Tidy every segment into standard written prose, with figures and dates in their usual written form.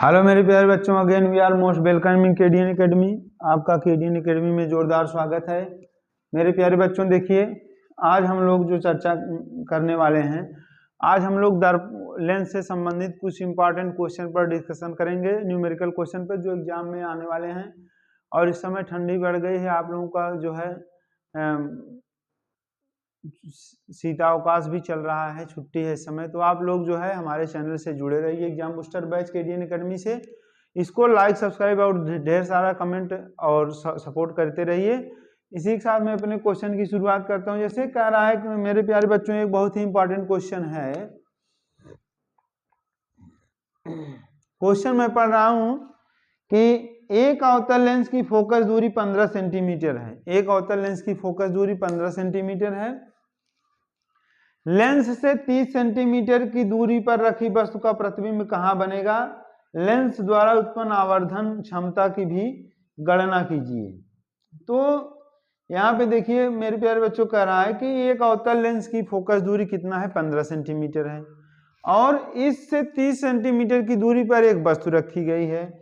Hello मेरे प्यारे बच्चों, again we are most welcoming KDN academy. आपका केडीएन एकेडमी में जोरदार स्वागत है। मेरे प्यारे बच्चों, देखिए आज हम लोग जो चर्चा करने वाले हैं, आज हम लोग लेंस से संबंधित कुछ इंपॉर्टेंट क्वेश्चन पर डिस्कशन करेंगे, न्यूमेरिकल क्वेश्चन पर जो एग्जाम में आने वाले हैं। और इस समय ठंडी बढ़ गई है, आप लोगों का जो है शीतावकाश भी चल रहा है, छुट्टी है इस समय, तो आप लोग जो है हमारे चैनल से जुड़े रहिए एग्जाम बूस्टर बैच केडीएन एकेडमी से। इसको लाइक, सब्सक्राइब और ढेर सारा कमेंट और सपोर्ट करते रहिए। इसी के साथ मैं अपने क्वेश्चन की शुरुआत करता हूं। जैसे कह रहा है कि मेरे प्यारे बच्चों, एक बहुत ही इंपॉर्टेंट क्वेश्चन है। क्वेश्चन मैं पढ़ रहा हूं कि एक अवतल लेंस की फोकस दूरी 15 सेंटीमीटर है। एक अवतल लेंस की फोकस दूरी 15 सेंटीमीटर है। लेंस से 30 सेंटीमीटर की दूरी पर रखी वस्तु का प्रतिबिंब कहां बनेगा? लेंस द्वारा उत्पन्न आवर्धन क्षमता की भी गणना कीजिए। तो यहाँ पे देखिए मेरे प्यारे बच्चों, कह रहा है कि एक अवतल लेंस की फोकस दूरी कितना है? 15 सेंटीमीटर है, और इससे 30 सेंटीमीटर की दूरी पर एक वस्तु रखी गई है।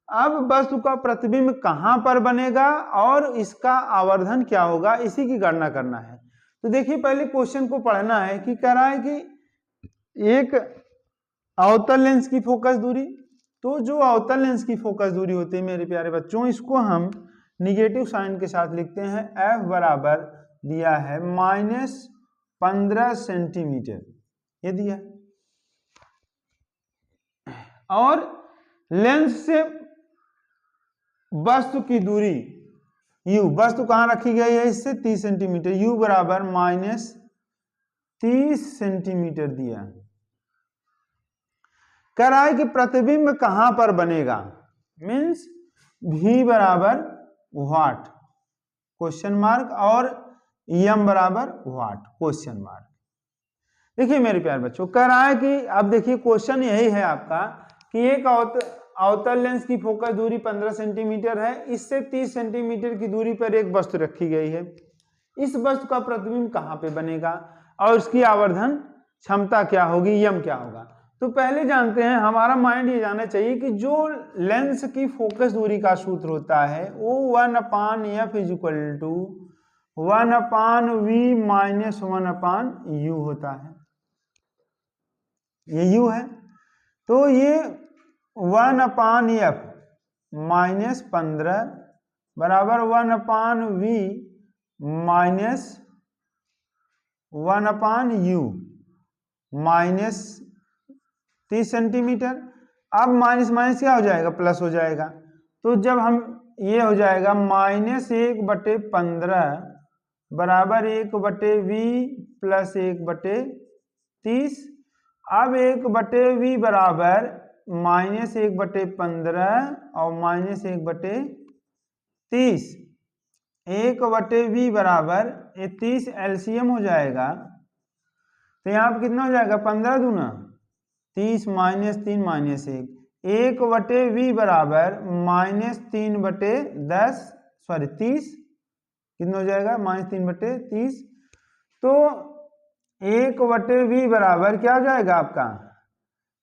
अब वस्तु का प्रतिबिंब कहां पर बनेगा और इसका आवर्धन क्या होगा, इसी की गणना करना है। तो देखिए पहले क्वेश्चन को पढ़ना है कि कह रहा है कि एक अवतल लेंस की फोकस दूरी, तो जो अवतल लेंस की फोकस दूरी होती है मेरे प्यारे बच्चों, इसको हम निगेटिव साइन के साथ लिखते हैं। F बराबर दिया है -15 सेंटीमीटर, ये दिया। और लेंस से वस्तु की दूरी U, वस्तु कहां रखी गई है? इससे 30 सेंटीमीटर, U बराबर -30 सेंटीमीटर दिया। कह रहा है कि प्रतिबिंब कहां पर बनेगा, मीन्स V बराबर व्हाट, क्वेश्चन मार्क, और M बराबर व्हाट, क्वेश्चन मार्क। देखिए मेरे प्यारे बच्चों, कह रहा है कि अब देखिए क्वेश्चन यही है आपका कि एक अवतल लेंस की फोकस दूरी 15 सेंटीमीटर है। इससे 30 सेंटीमीटर की दूरी पर एक वस्तु रखी गई है। इस वस्तु का प्रतिबिंब कहां पे बनेगा और इसकी आवर्धन क्षमता क्या होगी, यम क्या होगा। तो पहले जानते हैं, हमारा माइंड ये जानना चाहिए कि जो लेंस की फोकस दूरी का सूत्र होता है वो 1/f = 1/v - 1/u होता है। ये u है, तो ये 1/f -15 बराबर 1/v - 1/u -30 सेंटीमीटर। अब माइनस माइनस क्या हो जाएगा? प्लस हो जाएगा। तो जब हम ये हो जाएगा -1/15 बराबर 1/v + 1/30। अब 1/v बराबर -1/15 और -1/30। 1/v बराबर 30 एलसीएम हो जाएगा। तो यहाँ पर कितना हो जाएगा? 15 दूना 30 -3 -1। 1/v बराबर -3/10 कितना हो जाएगा? -3/30। तो 1/v बराबर क्या हो जाएगा आपका?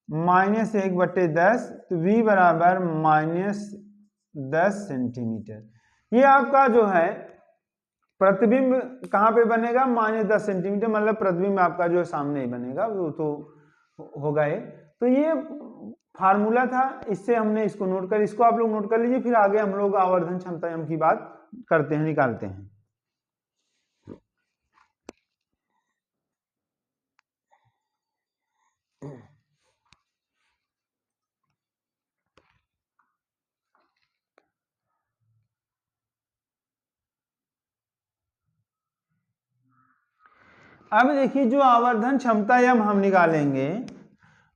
-1/10। तो v बराबर -10 सेंटीमीटर। ये आपका जो है प्रतिबिंब कहां पे बनेगा? -10 सेंटीमीटर, मतलब प्रतिबिंब आपका जो सामने ही बनेगा, वो तो होगा ये। तो ये फार्मूला था, इससे हमने इसको नोट कर, इसको आप लोग नोट कर लीजिए। फिर आगे हम लोग आवर्धन क्षमता यम की बात करते हैं, निकालते हैं। अब देखिए जो आवर्धन क्षमता यम हम निकालेंगे,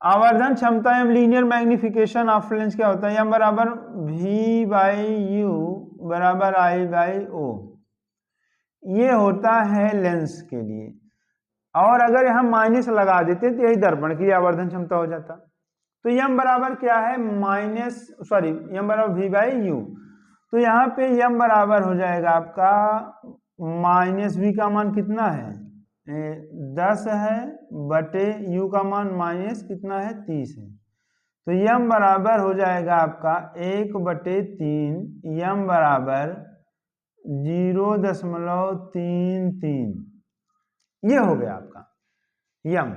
आवर्धन क्षमता यम लीनियर मैग्निफिकेशन ऑफ लेंस क्या होता है? यम बराबर V/U बराबर I/O, ये होता है लेंस के लिए। और अगर हम माइनस लगा देते तो यही दर्पण की आवर्धन क्षमता हो जाता। तो यम बराबर क्या है? यम बराबर V/U। तो यहाँ पे यम बराबर हो जाएगा आपका -v का मान कितना है? 10 है बटे u का मान माइनस कितना है? 30 है। तो यम बराबर हो जाएगा आपका 1/3, यम बराबर 0.33, ये हो गया आपका यम।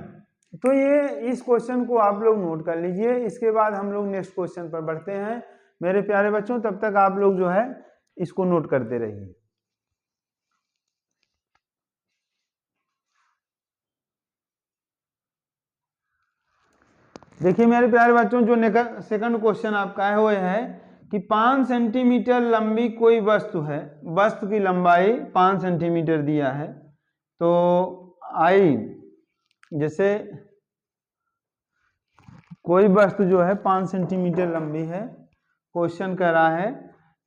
तो ये इस क्वेश्चन को आप लोग नोट कर लीजिए। इसके बाद हम लोग नेक्स्ट क्वेश्चन पर बढ़ते हैं मेरे प्यारे बच्चों, तब तक आप लोग जो है इसको नोट करते रहिए। देखिए मेरे प्यारे बच्चों, जो सेकंड क्वेश्चन आपका है वो है कि 5 सेंटीमीटर लंबी कोई वस्तु है, वस्तु की लंबाई 5 सेंटीमीटर दिया है। तो आई, जैसे कोई वस्तु जो है 5 सेंटीमीटर लंबी है, क्वेश्चन कह रहा है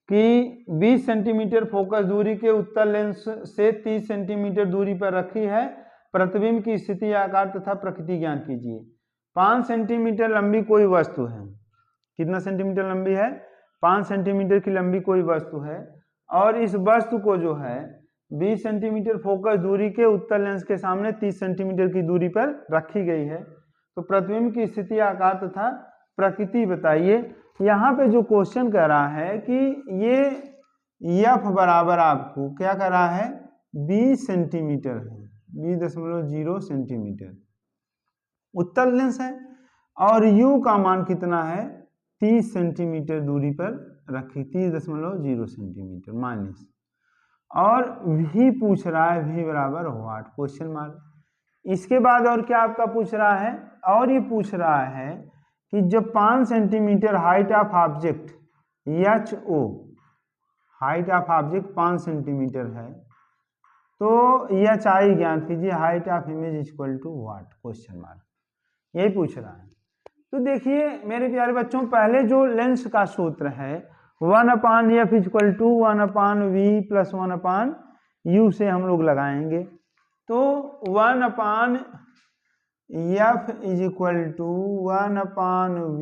कि 20 सेंटीमीटर फोकस दूरी के उत्तल लेंस से 30 सेंटीमीटर दूरी पर रखी है, प्रतिबिंब की स्थिति, आकार तथा प्रकृति ज्ञात कीजिए। 5 सेंटीमीटर लंबी कोई वस्तु है, कितना सेंटीमीटर लंबी है? 5 सेंटीमीटर की लंबी कोई वस्तु है, और इस वस्तु को जो है 20 सेंटीमीटर फोकस दूरी के उत्तल लेंस के सामने 30 सेंटीमीटर की दूरी पर रखी गई है। तो प्रतिबिंब की स्थिति, आकार तथा प्रकृति बताइए। यहाँ पे जो क्वेश्चन कर रहा है कि ये एफ बराबर आपको क्या कर रहा है? 20 सेंटीमीटर है, 20.0 सेंटीमीटर उत्तल लेंस है, और u का मान कितना है? 30 सेंटीमीटर दूरी पर रखी, 30.0 सेंटीमीटर माइनस, और v पूछ रहा है, v बराबर व्हाट, क्वेश्चन मार्क। इसके बाद और क्या आपका पूछ रहा है? और ये पूछ रहा है कि जब 5 centimetre height of object HO, height of object 5 centimetre है, तो HI ज्ञात कीजिए, height of image equal to what, question mark, यही पूछ रहा है। तो देखिए मेरे प्यारे बच्चों, पहले जो लेंस का सूत्र है 1/f equal to 1/v plus 1/u से हम लोग लगाएंगे। तो 1/f is equal to 1/v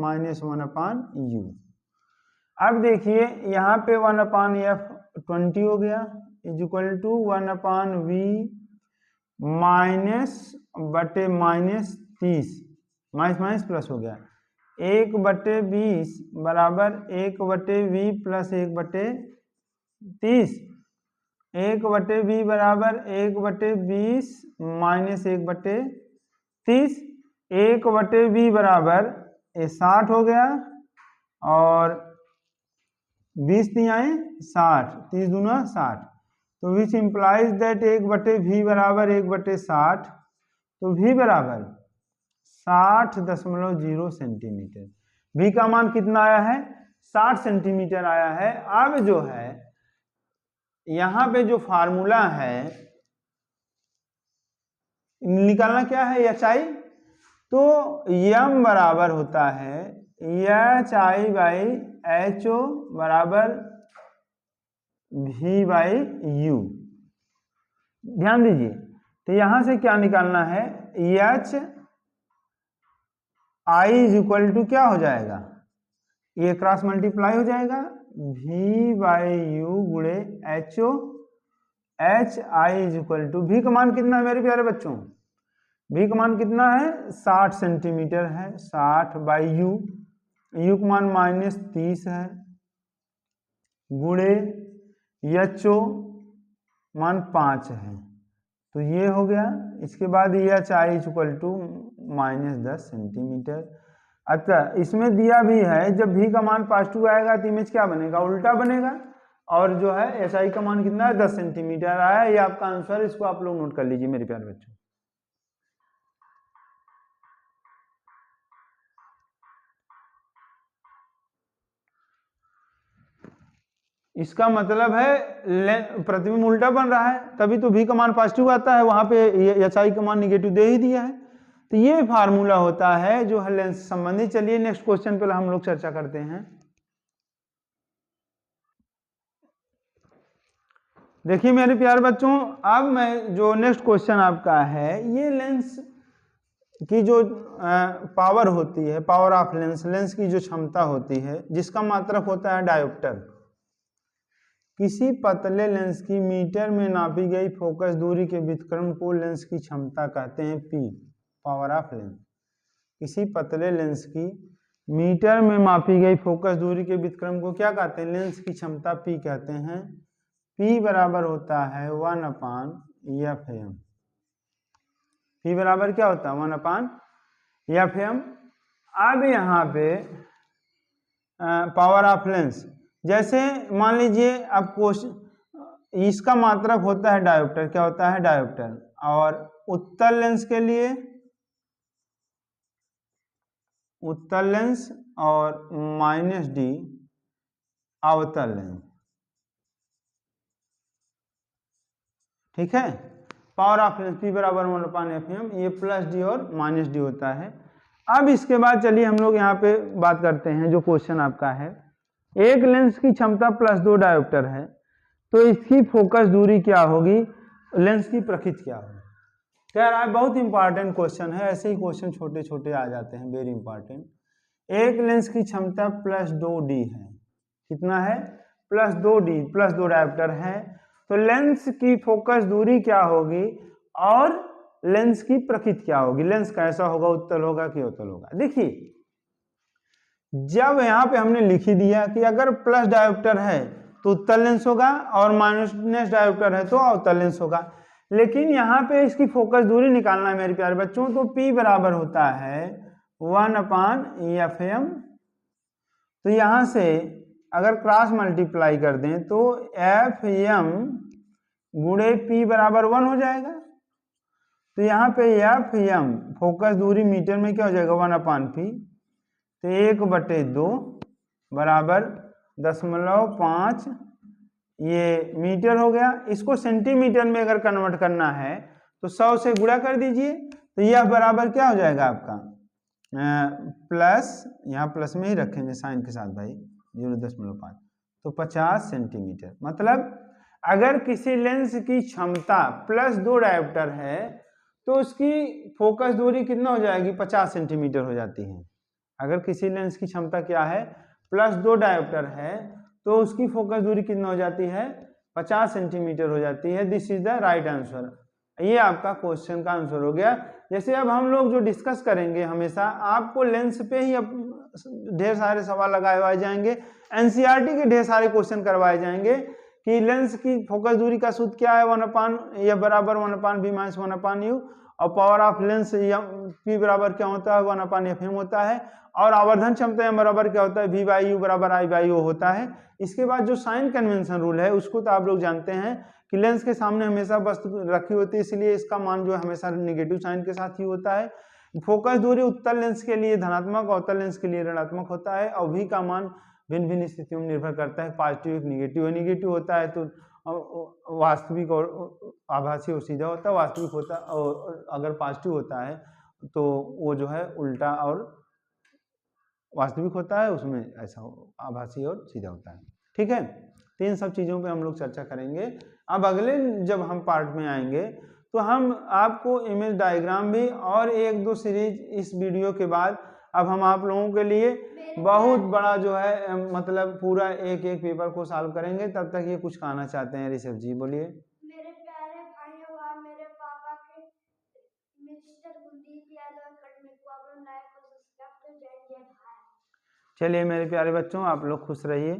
minus 1/u। अब देखिए यहाँ पे 1/f 20 हो गया, is equal to 1/v minus बटे माइनस 30, माइनस माइनस प्लस हो गया, 1/20 बराबर 1/v प्लस 1/30, 1/v बराबर 1/20 माइनस 1/30, 1/v बराबर 60 हो गया, और 20 नहीं आए 60, 30 दूना 60, तो विच इम्प्लाइज दैट 1/v बराबर 1/60, तो v बराबर 60.0 सेंटीमीटर। v का मान कितना आया है? 60 सेंटीमीटर आया है। अब जो है यहाँ पे जो फार्मूला है निकालना क्या है? HI। तो m बराबर होता है HI बाई HO बराबर v बाई u। ध्यान दीजिए, तो यहां से क्या निकालना है? HI इज इक्वल टू क्या हो जाएगा? ये क्रॉस मल्टीप्लाई हो जाएगा, v बाई u गुणे HO। HI is equal to, v का मान कितना है मेरे प्यारे बच्चों? v का मान कितना है? 60 सेंटीमीटर है, 60 बाई u, u का मान -30 है, गुणे HO मान 5 है, तो ये हो गया। इसके बाद HI is equal to -10 centimetre. अच्छा, इसमें दिया भी है जब v का मान +2 आएगा तो इमेज क्या बनेगा? उल्टा बनेगा, और जो है HI का मान कितना है? 10 सेंटीमीटर आया। ये आपका आंसर, इसको आप लोग नोट कर लीजिए मेरे प्यारे बच्चों। इसका मतलब है प्रतिबिंब उल्टा बन रहा है, तभी तो v का मान पॉजिटिव आता है, वहां पे HI का मान निगेटिव दे ही दिया है। तो ये फार्मूला होता है जो है लेंस संबंधी। चलिए नेक्स्ट क्वेश्चन पे हम लोग चर्चा करते हैं। देखिए मेरे प्यारे बच्चों, अब मैं जो नेक्स्ट क्वेश्चन आपका है, ये लेंस की जो पावर होती है, पावर ऑफ लेंस, लेंस की जो क्षमता होती है, जिसका मात्रक होता है डायोप्टर। किसी पतले लेंस की मीटर में नापी गई फोकस दूरी के व्युत्क्रम को लेंस की क्षमता कहते हैं P, पावर ऑफ लेंस। किसी पतले लेंस की मीटर में मापी गई फोकस दूरी के व्युत्क्रम को क्या कहते हैं? लेंस की क्षमता P कहते हैं। P बराबर होता है 1/Fm। P बराबर क्या होता है? 1/Fm। अब यहाँ पे पावर ऑफ लेंस, जैसे मान लीजिए अब क्वेश्चन इसका मात्रक होता है डायोप्टर, क्या होता है? डायोप्टर। और उत्तल लेंस के लिए उत्तल लेंस और -d अवतल लेंस, ठीक है। पावर ऑफ लेंस P बराबर 1/Fm, ये +d और -d होता है। अब इसके बाद चलिए हम लोग यहाँ पे बात करते हैं, जो क्वेश्चन आपका है, एक लेंस की क्षमता +2 डायोप्टर है, तो इसकी फोकस दूरी क्या होगी? लेंस की प्रकृति क्या होगी? क्या रहा है? बहुत इंपॉर्टेंट क्वेश्चन है, ऐसे ही क्वेश्चन छोटे छोटे आ जाते हैं, वेरी इंपॉर्टेंट। एक लेंस की क्षमता +2d है, कितना है? +2d, +2 डायोप्टर है, तो लेंस की फोकस दूरी क्या होगी और लेंस की प्रकृति क्या होगी? लेंस कैसा होगा? उत्तल होगा कि अवतल होगा? देखिए, जब यहाँ पे हमने लिख ही दिया कि अगर प्लस डायोप्टर है तो उत्तल लेंस होगा और माइनस डायोप्टर है तो अवतल लेंस होगा, लेकिन यहाँ पे इसकी फोकस दूरी निकालना है मेरे प्यारे बच्चों, तो P बराबर होता है 1/Fm। तो यहाँ से अगर क्रॉस मल्टीप्लाई कर दें तो Fm गुणे P बराबर 1 हो जाएगा। तो यहाँ पे Fm फोकस दूरी मीटर में क्या हो जाएगा? 1/P, तो 1/2 बराबर 0.5 ये मीटर हो गया। इसको सेंटीमीटर में अगर कन्वर्ट करना है तो 100 से गुणा कर दीजिए, तो यह बराबर क्या हो जाएगा आपका? प्लस, यहाँ प्लस में ही रखेंगे साइन के साथ भाई, 0.5, तो 50 सेंटीमीटर। मतलब अगर किसी लेंस की क्षमता +2 डायोप्टर है तो उसकी फोकस दूरी कितना हो जाएगी? 50 सेंटीमीटर हो जाती है। अगर किसी लेंस की क्षमता क्या है? +2 डायोप्टर है, तो उसकी फोकस दूरी कितना हो जाती है? 50 सेंटीमीटर हो जाती है। This is the right answer. ये आपका क्वेश्चन का आंसर हो गया। जैसे अब हम लोग जो डिस्कस करेंगे, हमेशा आपको लेंस पे ही ढेर सारे सवाल लगाए जाएंगे, एनसीईआरटी के ढेर सारे क्वेश्चन करवाए जाएंगे कि लेंस की फोकस दूरी का सूत्र क्या है? 1/, बराबर 1/v - 1/u, और पावर ऑफ लेंस P बराबर क्या होता है? 1/Fm होता है, और आवर्धन क्षमता बराबर क्या होता है? V/u बराबर I/o होता है। इसके बाद जो साइन कन्वेंशन रूल है उसको तो आप लोग जानते हैं कि लेंस के सामने हमेशा वस्तु रखी होती है, इसलिए इसका मान जो है हमेशा निगेटिव साइन के साथ ही होता है। फोकस दूरी उत्तल लेंस के लिए धनात्मक, अवतल लेंस के लिए ऋणात्मक होता है, और V का मान भिन्न भिन्न स्थितियों में निर्भर करता है, पॉजिटिव एक निगेटिव है। निगेटिव होता है तो वास्तविक और आभासी और सीधा होता है, वास्तविक होता है, और अगर पॉजिटिव होता है तो वो जो है उल्टा और वास्तविक होता है, उसमें ऐसा आभासी और सीधा होता है। ठीक है, तो इन सब चीज़ों पे हम लोग चर्चा करेंगे। अब अगले जब हम पार्ट में आएंगे तो हम आपको इमेज डायग्राम भी और 1-2 सीरीज इस वीडियो के बाद अब हम आप लोगों के लिए बहुत बड़ा जो है मतलब पूरा एक एक पेपर को सॉल्व करेंगे। तब तक ये कुछ कहना चाहते हैं ऋषभ जी, बोलिए। मेरे प्यारे भाइयों और मेरे पापा के मिस्टर कुलदीप यादव अकेडमी को आप लोग लाइक और सब्सक्राइब कर जय जय भारत। चलिए मेरे प्यारे बच्चों, आप लोग खुश रहिए।